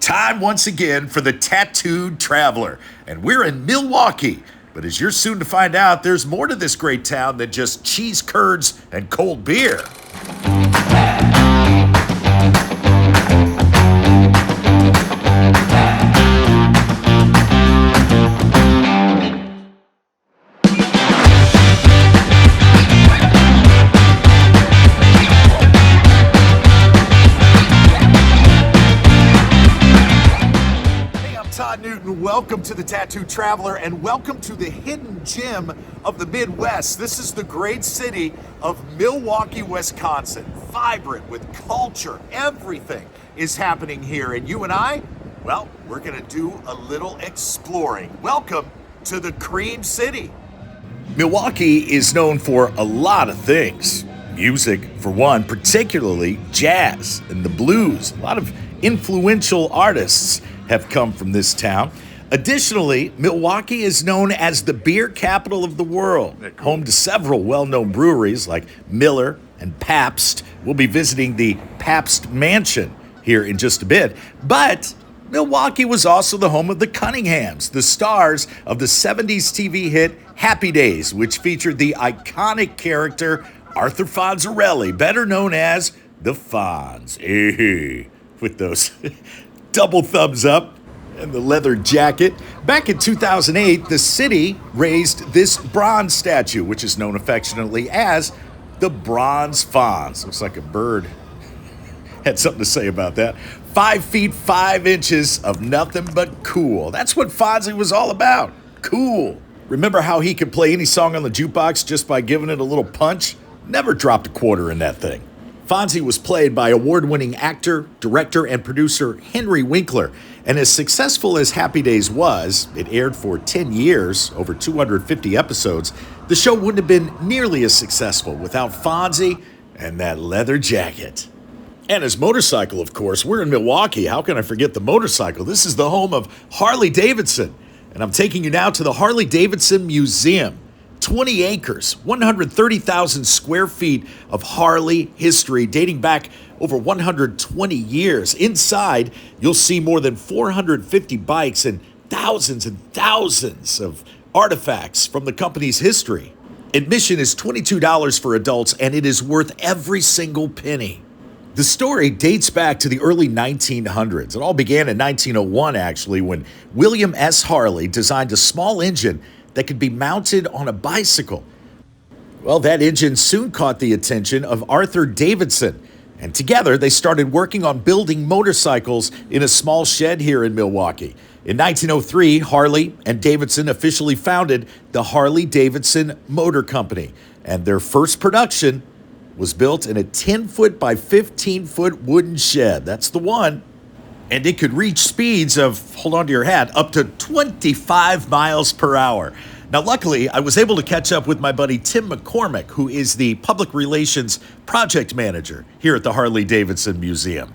Time once again for the Tattooed Traveler, and we're in Milwaukee. But as you're soon to find out, there's more to this great town than just cheese curds and cold beer. Todd Newton, welcome to the Tattooed Traveler and welcome to the hidden gem of the Midwest. This is the great city of Milwaukee, Wisconsin. Vibrant with culture, everything is happening here. And you and I, well, we're gonna do a little exploring. Welcome to the Cream City. Milwaukee is known for a lot of things. Music, for one, particularly jazz and the blues. A lot of influential artists have come from this town. Additionally, Milwaukee is known as the beer capital of the world, home to several well-known breweries like Miller and Pabst. We'll be visiting the Pabst Mansion here in just a bit. But Milwaukee was also the home of the Cunninghams, the stars of the 70s TV hit Happy Days, which featured the iconic character Arthur Fonzarelli, better known as the Fonz. Hey, with those double thumbs up and the leather jacket. Back in 2008, the city raised this bronze statue, which is known affectionately as the Bronze Fonz. Looks like a bird had something to say about that. 5 feet 5 inches of nothing but cool. That's what Fonzie was all about. Cool. Remember how he could play any song on the jukebox just by giving it a little punch? Never dropped a quarter in that thing. Fonzie was played by award-winning actor, director, and producer Henry Winkler. And as successful as Happy Days was, it aired for 10 years, over 250 episodes, the show wouldn't have been nearly as successful without Fonzie and that leather jacket. And his motorcycle, of course. We're in Milwaukee. How can I forget the motorcycle? This is the home of Harley-Davidson. And I'm taking you now to the Harley-Davidson Museum. 20 acres, 130,000 square feet of Harley history dating back over 120 years. Inside, you'll see more than 450 bikes and thousands of artifacts from the company's history. Admission is $22 for adults, and it is worth every single penny. The story dates back to the early 1900s. It all began in 1901, actually, when William S. Harley designed a small engine that could be mounted on a bicycle. Well, that engine soon caught the attention of Arthur Davidson, and together they started working on building motorcycles in a small shed here in Milwaukee. In 1903, Harley and Davidson officially founded the Harley-Davidson Motor Company, and their first production was built in a 10-foot by 15-foot wooden shed. That's the one. And it could reach speeds of, hold on to your hat, up to 25 miles per hour. Now, luckily, I was able to catch up with my buddy Tim McCormick, who is the public relations project manager here at the Harley-Davidson Museum.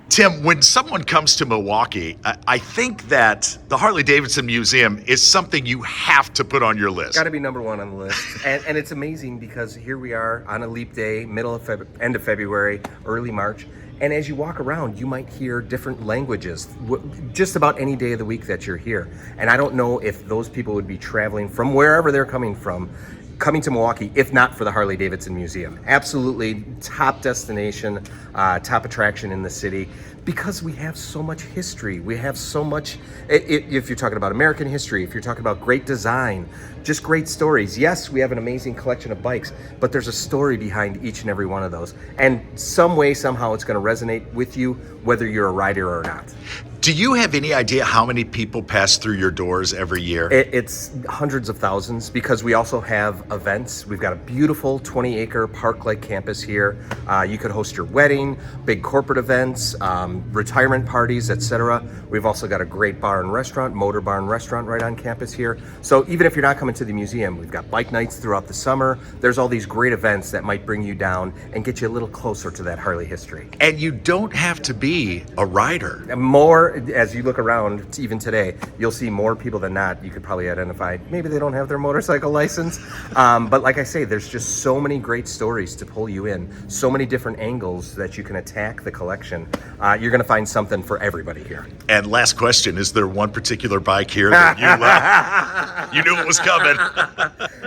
Tim, when someone comes to Milwaukee, I think that the Harley-Davidson Museum is something you have to put on your list. Got to be number one on the list. and it's amazing because here we are on a leap day, end of February, early March. And as you walk around, you might hear different languages just about any day of the week that you're here. And I don't know if those people would be traveling from wherever they're coming to Milwaukee, if not for the Harley-Davidson Museum. Absolutely top destination, top attraction in the city, because we have so much history. We have so much, if you're talking about American history, if you're talking about great design, just great stories. Yes, we have an amazing collection of bikes, but there's a story behind each and every one of those. And some way, somehow, it's going to resonate with you, whether you're a rider or not. Do you have any idea how many people pass through your doors every year? It's hundreds of thousands, because we also have events. We've got a beautiful 20-acre park-like campus here. You could host your wedding, big corporate events, retirement parties, etc. We've also got a great bar and restaurant, motor bar and restaurant right on campus here. So even if you're not coming to the museum, we've got bike nights throughout the summer. There's all these great events that might bring you down and get you a little closer to that Harley history. And you don't have to be a rider. More more, as you look around, even today, you'll see more people than not. You could probably identify, maybe they don't have their motorcycle license. But like I say, there's just so many great stories to pull you in, so many different angles that you can attack the collection. You're going to find something for everybody here. And last question, is there one particular bike here that you knew it was coming?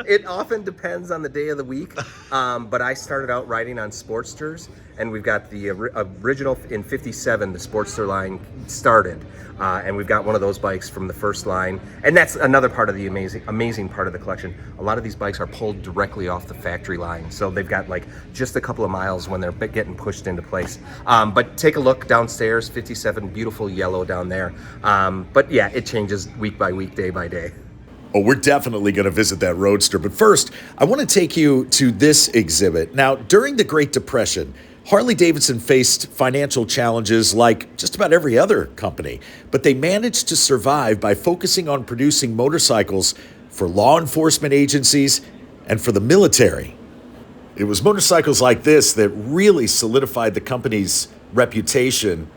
It often depends on the day of the week, but I started out riding on Sportsters, and we've got the original in 57, the Sportster line started, and we've got one of those bikes from the first line, and that's another part of the amazing part of the collection. A lot of these bikes are pulled directly off the factory line, so they've got like just a couple of miles when they're getting pushed into place. But take a look downstairs, 57, beautiful yellow down there. But yeah, it changes week by week, day by day. Oh, we're definitely going to visit that Roadster. But first, I want to take you to this exhibit. Now, during the Great Depression, Harley-Davidson faced financial challenges like just about every other company, but they managed to survive by focusing on producing motorcycles for law enforcement agencies and for the military. It was motorcycles like this that really solidified the company's reputation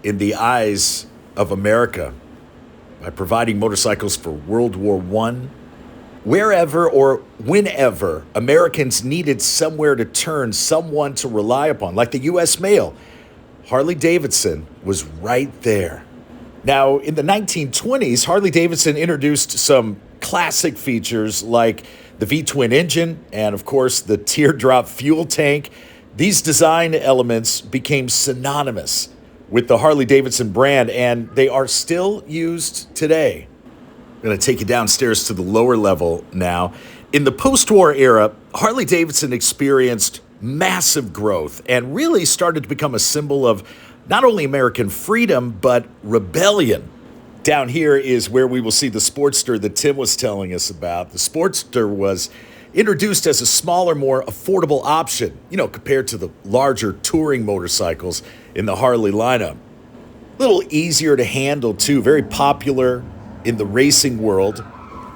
in the eyes of America by providing motorcycles for World War I. Wherever or whenever Americans needed somewhere to turn, someone to rely upon, like the U.S. mail, Harley-Davidson was right there. Now, in the 1920s, Harley-Davidson introduced some classic features like the V-twin engine and, of course, the teardrop fuel tank. These design elements became synonymous with the Harley-Davidson brand, and they are still used today. I'm going to take you downstairs to the lower level now. In the post-war era, Harley-Davidson experienced massive growth and really started to become a symbol of not only American freedom, but rebellion. Down here is where we will see the Sportster that Tim was telling us about. The Sportster was introduced as a smaller, more affordable option, compared to the larger touring motorcycles in the Harley lineup. A little easier to handle, too. Very popular in the racing world.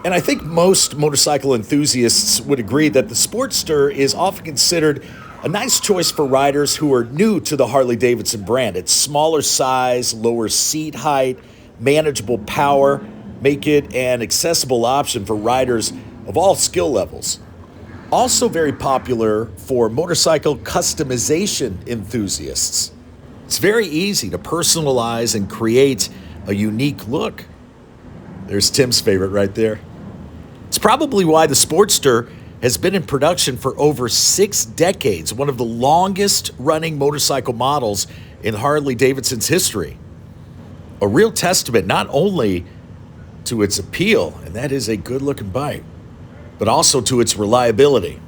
And I think most motorcycle enthusiasts would agree that the Sportster is often considered a nice choice for riders who are new to the Harley-Davidson brand. Its smaller size, lower seat height, manageable power make it an accessible option for riders of all skill levels. Also very popular for motorcycle customization enthusiasts. It's very easy to personalize and create a unique look. There's Tim's favorite right there. It's probably why the Sportster has been in production for over 6 decades, one of the longest running motorcycle models in Harley-Davidson's history. A real testament not only to its appeal, and that is a good-looking bike, but also to its reliability.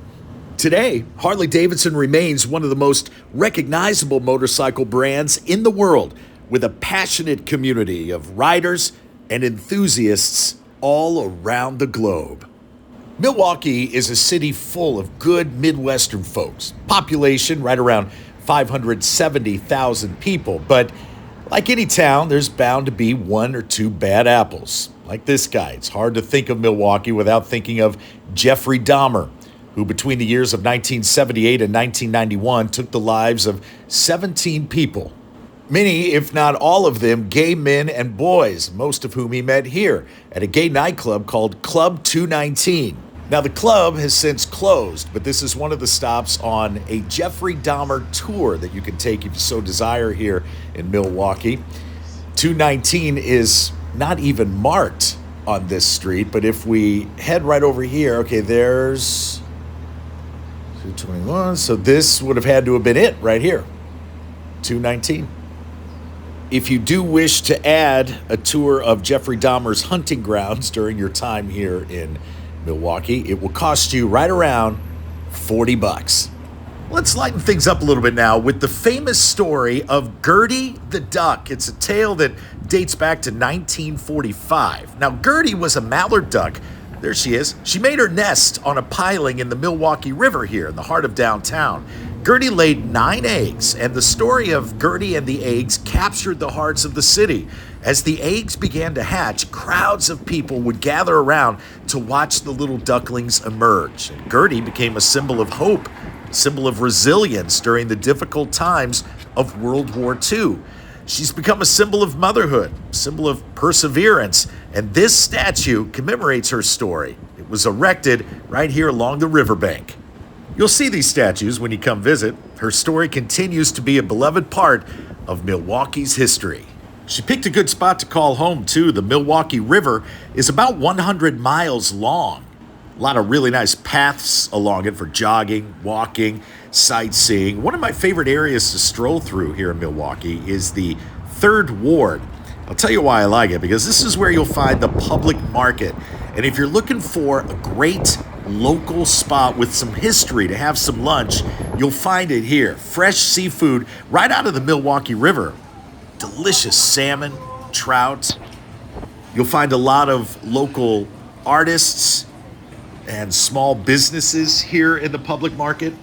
Today, Harley-Davidson remains one of the most recognizable motorcycle brands in the world, with a passionate community of riders and enthusiasts all around the globe. Milwaukee is a city full of good Midwestern folks. Population right around 570,000 people, but like any town, there's bound to be 1 or 2 bad apples. Like this guy, it's hard to think of Milwaukee without thinking of Jeffrey Dahmer, who between the years of 1978 and 1991 took the lives of 17 people. Many, if not all of them, gay men and boys, most of whom he met here at a gay nightclub called Club 219. Now, the club has since closed, but this is one of the stops on a Jeffrey Dahmer tour that you can take if you so desire here in Milwaukee. 219 is not even marked on this street, but if we head right over here, okay, there's 221, so this would have had to have been it right here, 219. If you do wish to add a tour of Jeffrey Dahmer's hunting grounds during your time here in Milwaukee, it will cost you right around $40. Let's lighten things up a little bit now with the famous story of Gertie the Duck. It's a tale that dates back to 1945. Now, Gertie was a mallard duck. There she is. She made her nest on a piling in the Milwaukee River here in the heart of downtown. Gertie laid 9 eggs, and the story of Gertie and the eggs captured the hearts of the city. As the eggs began to hatch, crowds of people would gather around to watch the little ducklings emerge. And Gertie became a symbol of hope, a symbol of resilience during the difficult times of World War II. She's become a symbol of motherhood, symbol of perseverance, and this statue commemorates her story. It was erected right here along the riverbank. You'll see these statues when you come visit. Her story continues to be a beloved part of Milwaukee's history. She picked a good spot to call home, too. The Milwaukee River is about 100 miles long. A lot of really nice paths along it for jogging, walking, sightseeing. One of my favorite areas to stroll through here in Milwaukee is the 3rd Ward. I'll tell you why I like it, because this is where you'll find the public market. And if you're looking for a great local spot with some history to have some lunch, you'll find it here. Fresh seafood right out of the Milwaukee River. Delicious salmon, trout. You'll find a lot of local artists and small businesses here in the public market.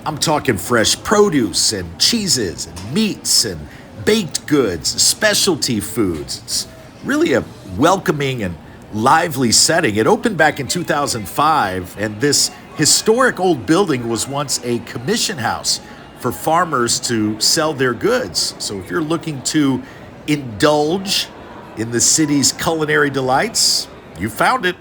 I'm talking fresh produce and cheeses and meats and baked goods, specialty foods. It's really a welcoming and lively setting. It opened back in 2005, and this historic old building was once a commission house for farmers to sell their goods. So if you're looking to indulge in the city's culinary delights, you found it.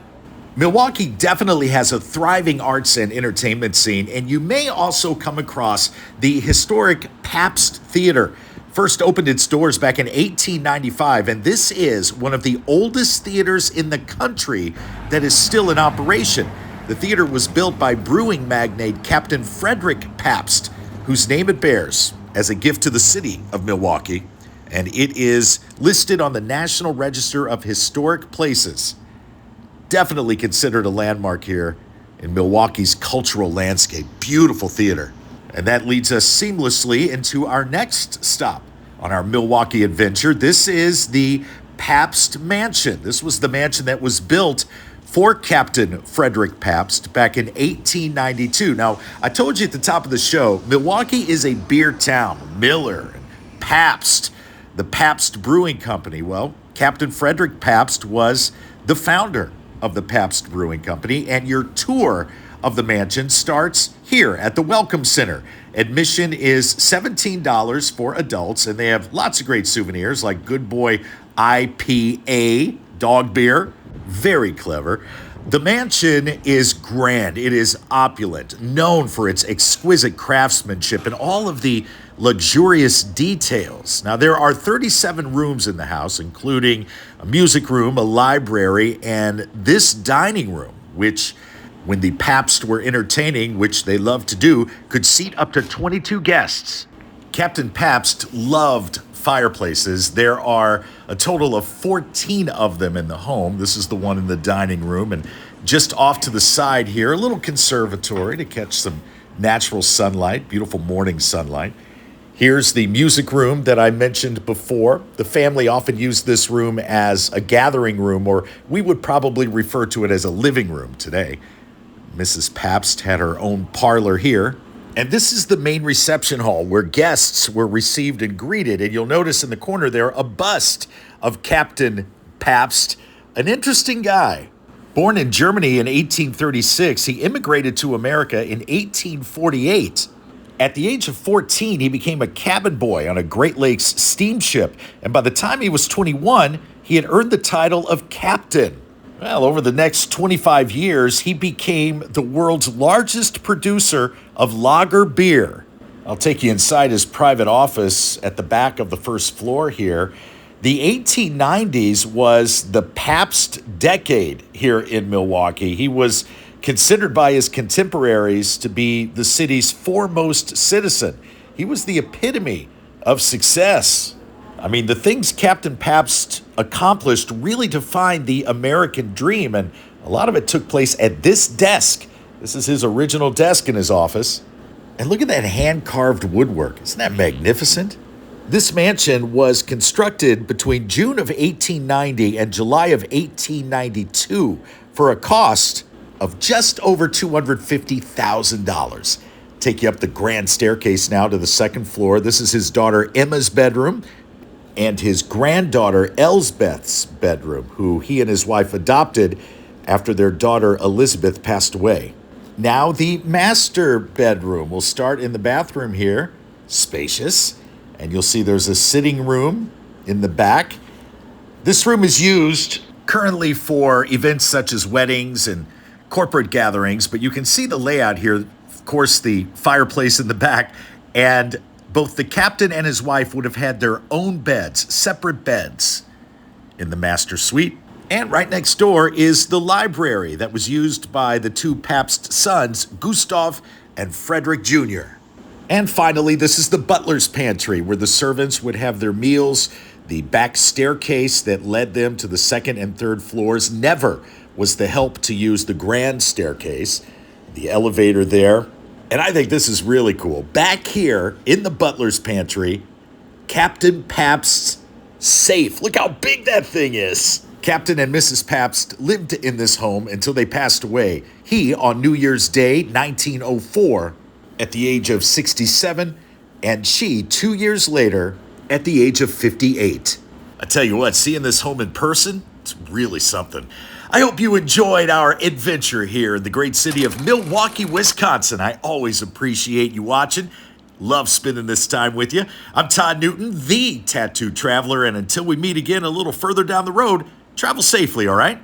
Milwaukee definitely has a thriving arts and entertainment scene, and you may also come across the historic Pabst Theater. First opened its doors back in 1895, and this is one of the oldest theaters in the country that is still in operation. The theater was built by brewing magnate Captain Frederick Pabst, whose name it bears, as a gift to the city of Milwaukee, and it is listed on the National Register of Historic Places. Definitely considered a landmark here in Milwaukee's cultural landscape. Beautiful theater. And that leads us seamlessly into our next stop on our Milwaukee adventure. This is the Pabst Mansion. This was the mansion that was built for Captain Frederick Pabst back in 1892. Now, I told you at the top of the show, Milwaukee is a beer town. Miller and Pabst, the Pabst Brewing Company. Well, Captain Frederick Pabst was the founder of the Pabst Brewing Company, and your tour of the mansion starts here at the Welcome Center. Admission is $17 for adults, and they have lots of great souvenirs like Good Boy IPA, dog beer. Very clever. The mansion is grand. It is opulent, known for its exquisite craftsmanship and all of the luxurious details. Now, there are 37 rooms in the house, including a music room, a library, and this dining room, which, when the Pabst were entertaining, which they loved to do, could seat up to 22 guests. Captain Pabst loved fireplaces. There are a total of 14 of them in the home. This is the one in the dining room, and just off to the side here, a little conservatory to catch some natural sunlight, beautiful morning sunlight. Here's the music room that I mentioned before. The family often used this room as a gathering room, or we would probably refer to it as a living room today. Mrs. Pabst had her own parlor here. And this is the main reception hall where guests were received and greeted. And you'll notice in the corner there a bust of Captain Pabst, an interesting guy. Born in Germany in 1836, he immigrated to America in 1848. At the age of 14, he became a cabin boy on a Great Lakes steamship, and by the time he was 21, he had earned the title of captain. Well, over the next 25 years, he became the world's largest producer of lager beer. I'll take you inside his private office at the back of the first floor here. The 1890s was the Pabst decade here in Milwaukee. He was considered by his contemporaries to be the city's foremost citizen. He was the epitome of success. I mean, the things Captain Pabst accomplished really defined the American dream, and a lot of it took place at this desk. This is his original desk in his office. And look at that hand-carved woodwork. Isn't that magnificent? This mansion was constructed between June of 1890 and July of 1892 for a cost of just over $250,000. Take you up the grand staircase now to the second floor. This is his daughter Emma's bedroom and his granddaughter Elsbeth's bedroom, who he and his wife adopted after their daughter Elizabeth passed away. Now the master bedroom. We'll start in the bathroom here. Spacious. And you'll see there's a sitting room in the back. This room is used currently for events such as weddings and corporate gatherings, but you can see the layout here. Of course, the fireplace in the back, and both the captain and his wife would have had their own beds, separate beds, in the master suite. And right next door is the library that was used by the two Pabst sons, Gustav and Frederick Jr. And finally, this is the butler's pantry, where the servants would have their meals. The back staircase that led them to the second and third floors never was the help to use the grand staircase, the elevator there. And I think this is really cool. Back here in the butler's pantry, Captain Pabst's safe. Look how big that thing is. Captain and Mrs. Pabst lived in this home until they passed away. He on New Year's Day, 1904, at the age of 67, and she 2 years later at the age of 58. I tell you what, seeing this home in person, it's really something. I hope you enjoyed our adventure here in the great city of Milwaukee, Wisconsin. I always appreciate you watching. Love spending this time with you. I'm Todd Newton, the Tattoo Traveler, and until we meet again a little further down the road, travel safely, all right?